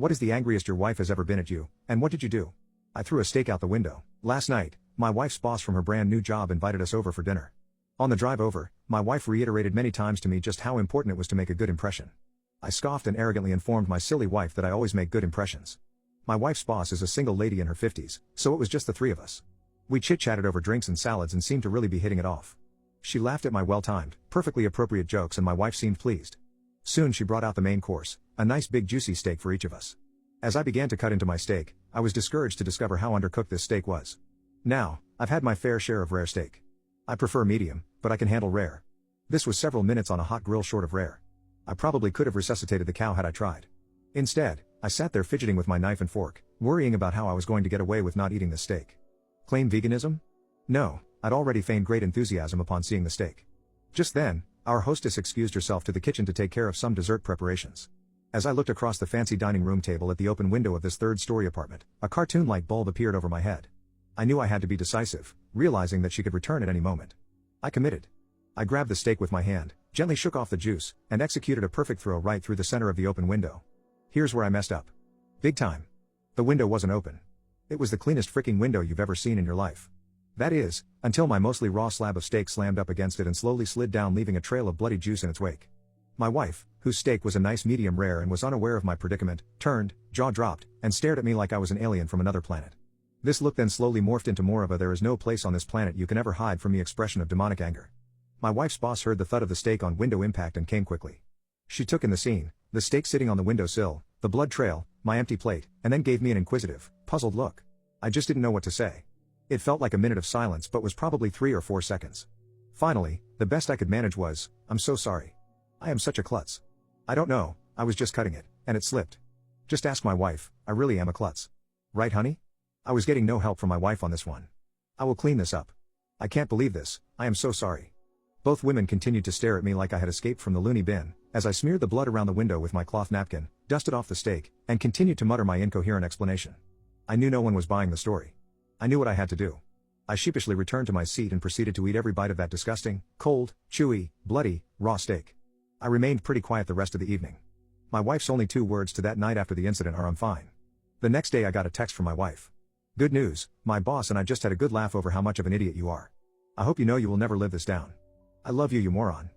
What is the angriest your wife has ever been at you, and what did you do? I threw a steak out the window. Last night, my wife's boss from her brand new job invited us over for dinner. On the drive over, my wife reiterated many times to me just how important it was to make a good impression. I scoffed and arrogantly informed my silly wife that I always make good impressions. My wife's boss is a single lady in her 50s, so it was just the three of us. We chit-chatted over drinks and salads and seemed to really be hitting it off. She laughed at my well-timed, perfectly appropriate jokes and my wife seemed pleased. Soon she brought out the main course, a nice big juicy steak for each of us. As I began to cut into my steak, I was discouraged to discover how undercooked this steak was. Now, I've had my fair share of rare steak. I prefer medium, but I can handle rare. This was several minutes on a hot grill short of rare. I probably could have resuscitated the cow had I tried. Instead, I sat there fidgeting with my knife and fork, worrying about how I was going to get away with not eating this steak. Claim veganism? No, I'd already feigned great enthusiasm upon seeing the steak. Just then, our hostess excused herself to the kitchen to take care of some dessert preparations. As I looked across the fancy dining room table at the open window of this third-story apartment, a cartoon light bulb appeared over my head. I knew I had to be decisive, realizing that she could return at any moment. I committed. I grabbed the steak with my hand, gently shook off the juice, and executed a perfect throw right through the center of the open window. Here's where I messed up. Big time. The window wasn't open. It was the cleanest freaking window you've ever seen in your life. That is, until my mostly raw slab of steak slammed up against it and slowly slid down, leaving a trail of bloody juice in its wake. My wife, whose steak was a nice medium rare and was unaware of my predicament, turned, jaw dropped, and stared at me like I was an alien from another planet. This look then slowly morphed into more of a "there is no place on this planet you can ever hide from me" expression of demonic anger. My wife's boss heard the thud of the steak on window impact and came quickly. She took in the scene, the steak sitting on the windowsill, the blood trail, my empty plate, and then gave me an inquisitive, puzzled look. I just didn't know what to say. It felt like a minute of silence but was probably 3 or 4 seconds. Finally, the best I could manage was, "I'm so sorry. I am such a klutz. I don't know, I was just cutting it, and it slipped. Just ask my wife, I really am a klutz. Right, honey?" I was getting no help from my wife on this one. "I will clean this up. I can't believe this, I am so sorry." Both women continued to stare at me like I had escaped from the loony bin, as I smeared the blood around the window with my cloth napkin, dusted off the steak, and continued to mutter my incoherent explanation. I knew no one was buying the story. I knew what I had to do. I sheepishly returned to my seat and proceeded to eat every bite of that disgusting, cold, chewy, bloody, raw steak. I remained pretty quiet the rest of the evening. My wife's only 2 words to that night after the incident are "I'm fine." The next day I got a text from my wife. "Good news, my boss and I just had a good laugh over how much of an idiot you are. I hope you know you will never live this down. I love you, you moron."